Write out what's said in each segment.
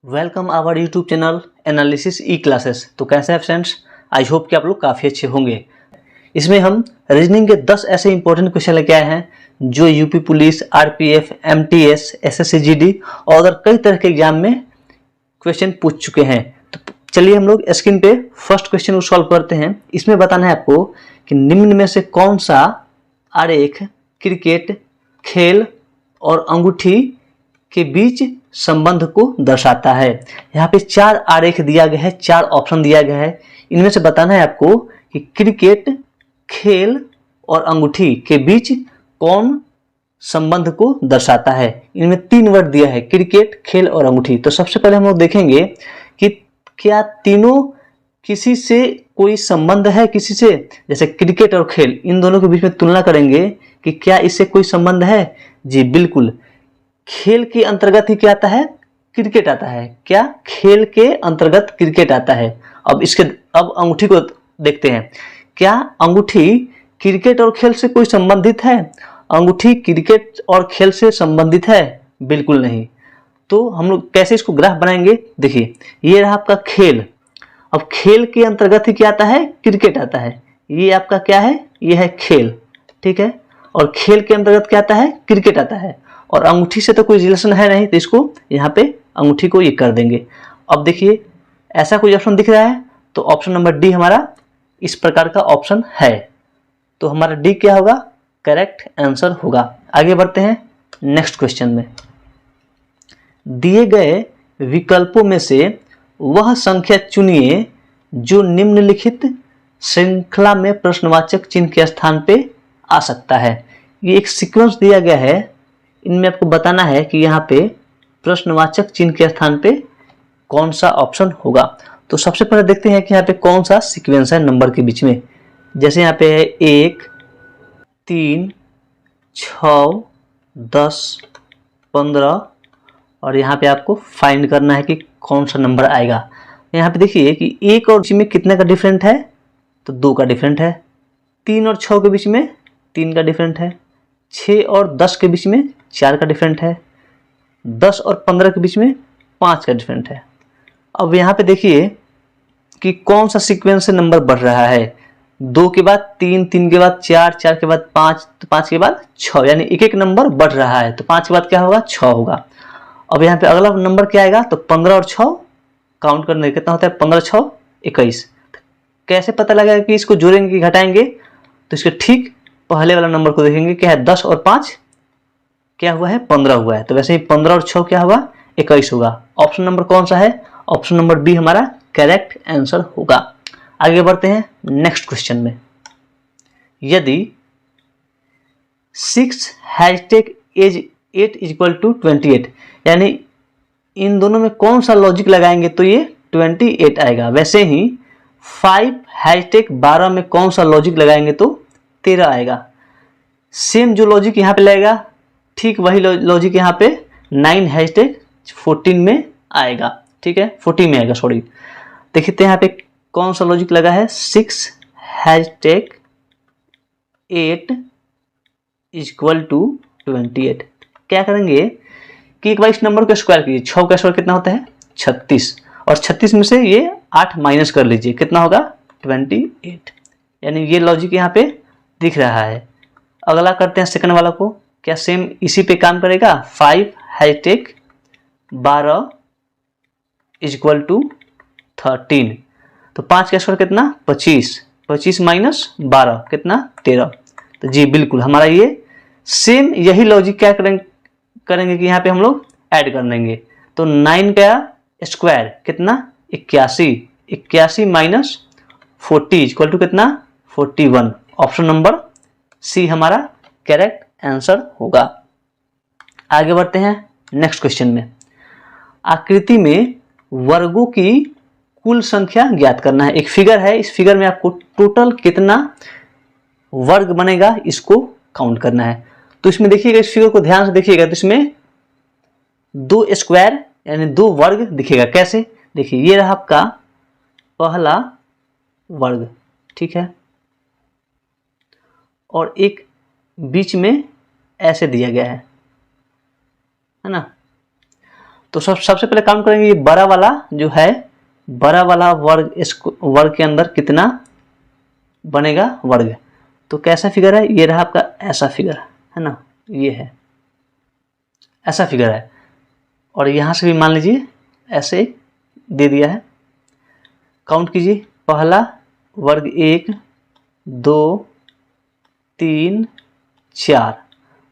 Welcome our YouTube channel analysis e classes. तो कैसे हैं फ्रेंड्स, आई होप कि आप लोग काफ़ी अच्छे होंगे। इसमें हम रीजनिंग के 10 ऐसे इंपॉर्टेंट क्वेश्चन लेके आए हैं जो UP police, RPF, MTS, SSC GD और अदर कई तरह के एग्जाम में क्वेश्चन पूछ चुके हैं। तो चलिए हम लोग स्क्रीन पे फर्स्ट क्वेश्चन को सॉल्व करते हैं। इसमें बताना है आपको कि निम्न में से कौन सा आरेख क्रिकेट, खेल और अंगूठी के बीच संबंध को दर्शाता है। यहाँ पे 4 आरेख दिया गया है, 4 ऑप्शन दिया गया है। इनमें से बताना है आपको कि क्रिकेट, खेल और अंगूठी के बीच कौन संबंध को दर्शाता है। इनमें 3 वर्ड दिया है, क्रिकेट, खेल और अंगूठी। तो सबसे पहले हम लोग देखेंगे कि क्या तीनों किसी से कोई संबंध है, किसी से, जैसे क्रिकेट और खेल, इन दोनों के बीच में तुलना करेंगे कि क्या इससे कोई संबंध है। जी बिल्कुल, खेल के अंतर्गत ही क्या आता है, क्रिकेट आता है। क्या खेल के अंतर्गत क्रिकेट आता है। अब अंगूठी को देखते हैं, क्या अंगूठी क्रिकेट और खेल से कोई संबंधित है। अंगूठी क्रिकेट और खेल से संबंधित है, बिल्कुल नहीं। तो हम लोग कैसे इसको ग्राफ बनाएंगे, देखिए ये रहा आपका खेल। अब खेल के अंतर्गत ही क्या आता है, क्रिकेट आता है। ये आपका क्या है, ये है खेल, ठीक है। और खेल के अंतर्गत क्या आता है, क्रिकेट आता है। और अंगूठी से तो कोई रिलेशन है नहीं, तो इसको यहाँ पे अंगूठी को ये कर देंगे। अब देखिए ऐसा कोई ऑप्शन दिख रहा है, तो ऑप्शन नंबर डी हमारा इस प्रकार का ऑप्शन है। तो हमारा डी क्या होगा, करेक्ट आंसर होगा। आगे बढ़ते हैं नेक्स्ट क्वेश्चन में। दिए गए विकल्पों में से वह संख्या चुनिए जो निम्नलिखित श्रृंखला में प्रश्नवाचक चिन्ह के स्थान पे आ सकता है। ये एक सीक्वेंस दिया गया है, इनमें आपको बताना है कि यहाँ पे प्रश्नवाचक चिन्ह के स्थान पे कौन सा ऑप्शन होगा। तो सबसे पहले देखते हैं कि यहाँ पे कौन सा सीक्वेंस है नंबर के बीच में। जैसे यहाँ पे है 1, 3, 6, 10, 15 और यहाँ पे आपको फाइंड करना है कि कौन सा नंबर आएगा। यहाँ पे देखिए कि 1 और में कितने का डिफरेंट है, तो 2 का डिफरेंट है। 3 और 6 के बीच में 3 का डिफरेंट है। 6 और 10 के बीच में 4 का डिफरेंट है। 10 और 15 के बीच में 5 का डिफरेंट है। अब यहाँ पे देखिए कि कौन सा सीक्वेंस से नंबर बढ़ रहा है। 2 के बाद 3, 3 के बाद 4, 4 के बाद 5, तो 5 के बाद 6, यानी एक एक नंबर बढ़ रहा है। तो 5 के बाद क्या होगा, 6 होगा। अब यहाँ पे अगला नंबर क्या आएगा, तो 15 और 6 काउंट करने कितना होता है, 15, 6, 21। कैसे पता लगेगा कि इसको जोड़ेंगे कि घटाएंगे, तो इसके ठीक पहले वाला नंबर को देखेंगे, क्या है 10 और 5 क्या हुआ है, 15 हुआ है। तो वैसे ही 15 और 6 क्या होगा, 21 होगा। ऑप्शन नंबर कौन सा है, ऑप्शन नंबर बी हमारा करेक्ट आंसर होगा। आगे बढ़ते हैं नेक्स्ट क्वेश्चन में। यदि 6 हैशटैग एज 8 इक्वल टू 28, यानी इन दोनों में कौन सा लॉजिक लगाएंगे तो ये 28 आएगा। वैसे ही 5 हैशटैग 12 में कौन सा लॉजिक लगाएंगे तो 13 आएगा। सेम जो लॉजिक यहाँ पे लगेगा, ठीक वही लॉजिक यहाँ पे 9 हैशटैग 14 में आएगा, ठीक है, 14 में आएगा, सॉरी। देखते हैं यहाँ पे कौन सा लॉजिक लगा है, 6 हैशटैग 8 इक्वल टू 28। क्या करेंगे कि एक बार इस नंबर को स्क्वायर कीजिए। 6 का स्क्वायर कितना होता है, 36, और 36 में से ये 8 माइनस कर लीजिए, कितना होगा, 28। यानी ये लॉजिक यहाँ पे दिख रहा है। अगला करते हैं सेकंड वाला को, क्या सेम इसी पे काम करेगा। 5 हैशटैग 12 इक्वल टू 13, तो 5 का स्क्वायर कितना, 25, 25 माइनस 12 कितना, 13। तो जी बिल्कुल हमारा ये सेम यही लॉजिक क्या करेंगे कि यहाँ पे हम लोग ऐड कर देंगे। तो 9 का स्क्वायर कितना, 81, 81 माइनस 40 इक्वल टू कितना, 41। ऑप्शन नंबर सी हमारा करेक्ट आंसर होगा। आगे बढ़ते हैं नेक्स्ट क्वेश्चन में। आकृति में वर्गों की कुल संख्या ज्ञात करना है। एक फिगर है, इस फिगर में आपको टोटल कितना वर्ग बनेगा इसको काउंट करना है। तो इसमें देखिएगा, इस फिगर को ध्यान से देखिएगा, तो इसमें 2 स्क्वायर यानी 2 वर्ग दिखेगा। कैसे, देखिए ये रहा आपका पहला वर्ग, ठीक है, और एक बीच में ऐसे दिया गया है ना। तो सबसे पहले काउंट करेंगे, ये बड़ा वाला जो है, बड़ा वाला वर्ग, इस वर्ग के अंदर कितना बनेगा वर्ग। तो कैसा फिगर है, ये रहा आपका ऐसा फिगर है ना, ये है ऐसा फिगर है। और यहाँ से भी मान लीजिए ऐसे दे दिया है। काउंट कीजिए, पहला वर्ग 1 2 3 4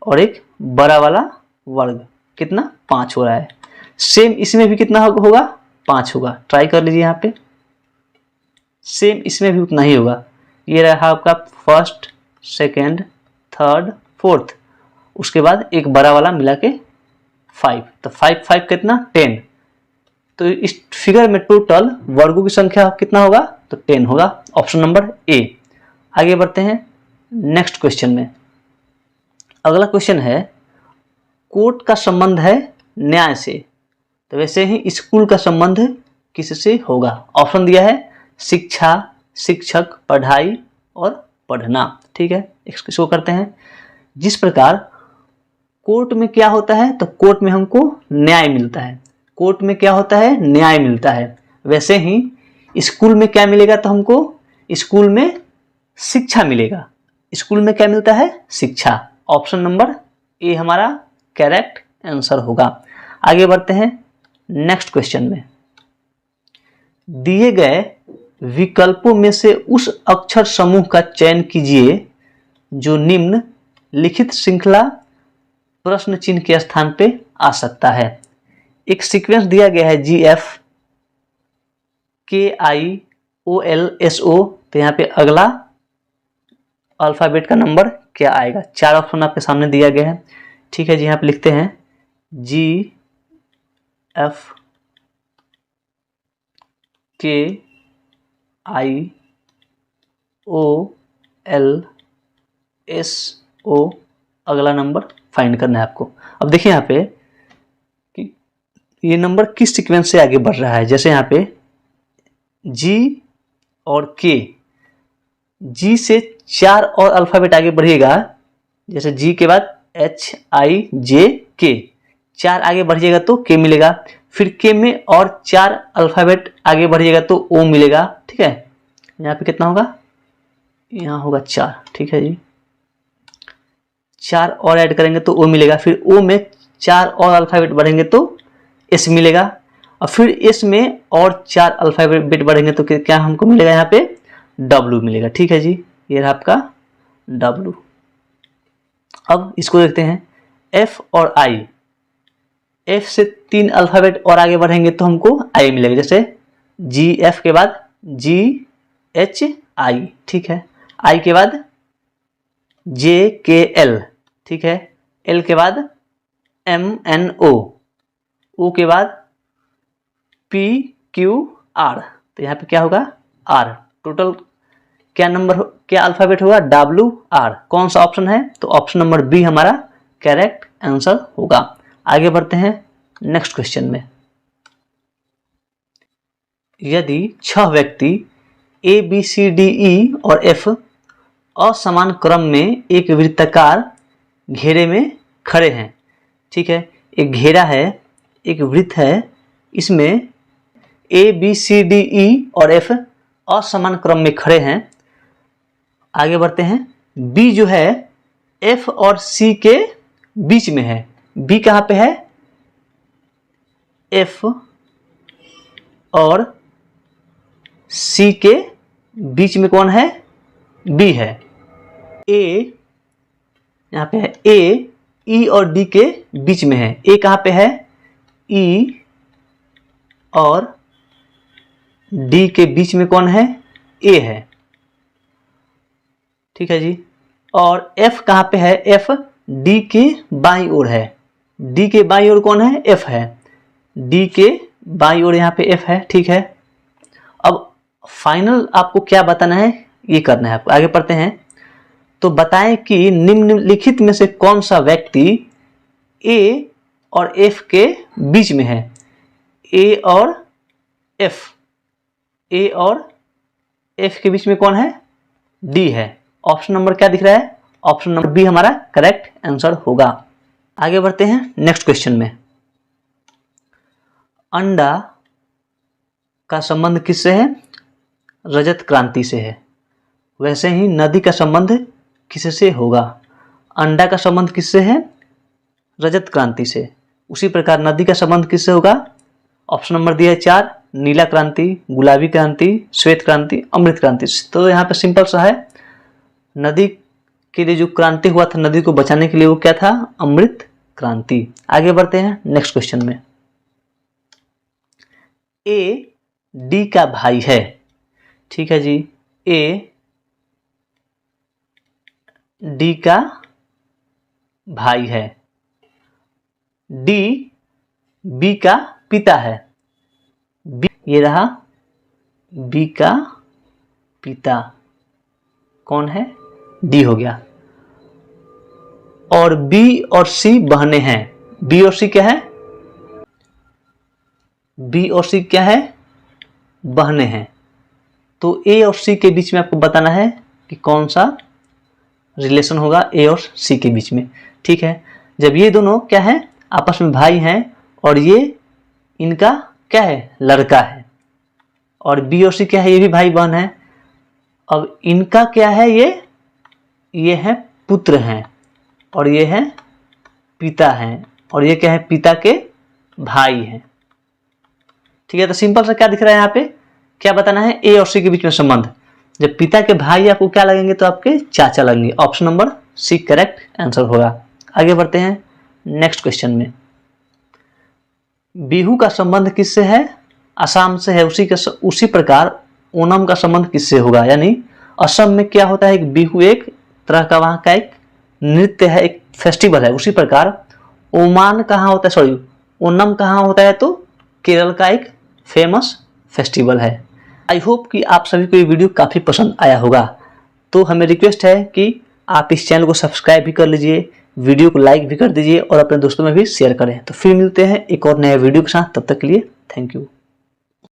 और एक बड़ा वाला वर्ग कितना 5 हो रहा है। सेम इसमें भी कितना होगा 5 होगा। ट्राई कर लीजिए, यहाँ पे सेम इसमें भी उतना ही होगा। ये रहा आपका फर्स्ट सेकेंड थर्ड फोर्थ, उसके बाद एक बड़ा वाला मिला के 5, तो 5 5 कितना 10। तो इस फिगर में टोटल वर्गों की संख्या कितना होगा, तो 10 होगा। Option number A. आगे बढ़ते हैं नेक्स्ट क्वेश्चन में। अगला क्वेश्चन है, कोर्ट का संबंध है न्याय से, तो वैसे ही स्कूल का संबंध किससे होगा। ऑप्शन दिया है शिक्षा, शिक्षक, पढ़ाई और पढ़ना। ठीक है, इसको करते हैं। जिस प्रकार कोर्ट में क्या होता है, तो कोर्ट में हमको न्याय मिलता है। कोर्ट में क्या होता है, न्याय मिलता है। वैसे ही स्कूल में क्या मिलेगा, तो हमको स्कूल में शिक्षा मिलेगा। स्कूल में क्या मिलता है, शिक्षा। ऑप्शन नंबर ए हमारा करेक्ट आंसर होगा। आगे बढ़ते हैं नेक्स्ट क्वेश्चन में। दिए गए विकल्पों में से उस अक्षर समूह का चयन कीजिए जो निम्न लिखित श्रृंखला प्रश्न चिन्ह के स्थान पे आ सकता है। एक सीक्वेंस दिया गया है GF KIOLSO, तो यहाँ पे अगला अल्फाबेट का नंबर क्या आएगा। 4 ऑप्शन आपके सामने दिया गया है। ठीक है जी, यहाँ पे लिखते हैं GF KIOLSO, अगला नंबर फाइंड करना है आपको। अब देखिए यहाँ पे कि ये नंबर किस सीक्वेंस से आगे बढ़ रहा है। जैसे यहाँ पे G और K, G से 4 और अल्फाबेट आगे बढ़िएगा। जैसे G के बाद HIJK, 4 आगे बढ़िएगा तो K मिलेगा। फिर K में और 4 अल्फाबेट आगे बढ़िएगा तो O मिलेगा। ठीक है, यहाँ पे कितना होगा, यहाँ होगा 4। ठीक है जी, 4 और ऐड करेंगे तो O मिलेगा। फिर O में 4 और अल्फाबेट बढ़ेंगे तो S मिलेगा। और फिर S में और 4 अल्फाबेट बढ़ेंगे तो क्या हमको मिलेगा, यहाँ पे W मिलेगा। ठीक है जी, ये रहा आपका W। अब इसको देखते हैं F और I। F से 3 अल्फाबेट और आगे बढ़ेंगे तो हमको I मिलेगा। जैसे GF के बाद GHI। ठीक है, I के बाद JKL। ठीक है, L के बाद MNO, O के बाद PQR, तो यहाँ पे क्या होगा R। टोटल क्या नंबर, क्या अल्फाबेट होगा, WR। कौन सा ऑप्शन है, तो ऑप्शन नंबर बी हमारा करेक्ट आंसर होगा। आगे बढ़ते हैं नेक्स्ट क्वेश्चन में। यदि 6 व्यक्ति ABCDE और F असमान क्रम में एक वृत्ताकार घेरे में खड़े हैं। ठीक है, एक घेरा है, एक वृत्त है, इसमें ABCDE और F असमान क्रम में खड़े हैं। आगे बढ़ते हैं। B जो है F और C के बीच में है। B कहाँ पे है, F और C के बीच में कौन है, B है। A यहाँ पे है, A E और D के बीच में है। A कहाँ पे है, E और D के बीच में कौन है, A है। ठीक है जी। और F कहाँ पे है, F D के बाईं ओर है। D के बाईं ओर कौन है, F है। D के बाईं ओर यहाँ पे F है। ठीक है, अब फाइनल आपको क्या बताना है, ये करना है आपको। आगे पढ़ते हैं। तो बताएं कि निम्नलिखित में से कौन सा व्यक्ति A और F के बीच में है। A और F के बीच में कौन है, D है। ऑप्शन नंबर क्या दिख रहा है, ऑप्शन नंबर बी हमारा करेक्ट आंसर होगा। आगे बढ़ते हैं नेक्स्ट क्वेश्चन में। अंडा का संबंध किससे है? रजत क्रांति से है। वैसे ही नदी का संबंध किससे होगा? अंडा का संबंध किससे है? रजत क्रांति से। उसी प्रकार नदी का संबंध किससे होगा? ऑप्शन नंबर दिया है 4, नीला क्रांति, गुलाबी क्रांति, श्वेत क्रांति, अमृत क्रांति। तो यहाँ पे सिंपल सा है, नदी के लिए जो क्रांति हुआ था नदी को बचाने के लिए, वो क्या था? अमृत क्रांति। आगे बढ़ते हैं नेक्स्ट क्वेश्चन में। ए डी का भाई है, ठीक है जी। ए डी का भाई है, डी बी का पिता है, बी ये रहा बी का पिता कौन है? डी हो गया। और बी और सी बहनें हैं। बी और सी क्या है? बी और सी क्या है? बहनें हैं। तो ए और सी के बीच में आपको बताना है कि कौन सा रिलेशन होगा ए और सी के बीच में, ठीक है। जब ये दोनों क्या है? आपस में भाई हैं और ये इनका क्या है? लड़का है। और बी और सी क्या है? ये भी भाई बहन है। अब इनका क्या है? ये है पुत्र हैं और ये है पिता हैं और ये क्या है? पिता के भाई हैं, ठीक है। तो सिंपल सा क्या दिख रहा है यहाँ पे? क्या बताना है? ए और सी के बीच में संबंध। जब पिता के भाई आपको क्या लगेंगे? तो आपके चाचा लगेंगे। Option number c correct answer होगा। आगे बढ़ते हैं नेक्स्ट क्वेश्चन में। बिहू का संबंध किससे है? असम से है। उसी प्रकार ओणम का संबंध किससे होगा? यानी असम में क्या होता है? बिहू एक तरह का वहां का एक नृत्य है, एक फेस्टिवल है। उसी प्रकार ओमान कहाँ होता है? सॉरी, ओणम कहाँ होता है? तो केरल का एक फेमस फेस्टिवल है। आई होप कि आप सभी को ये वीडियो काफ़ी पसंद आया होगा। तो हमें रिक्वेस्ट है कि आप इस चैनल को सब्सक्राइब भी कर लीजिए, वीडियो को लाइक भी कर दीजिए और अपने दोस्तों में भी शेयर करें। तो फिर मिलते हैं एक और नए वीडियो के साथ, तब तक के लिए थैंक यू।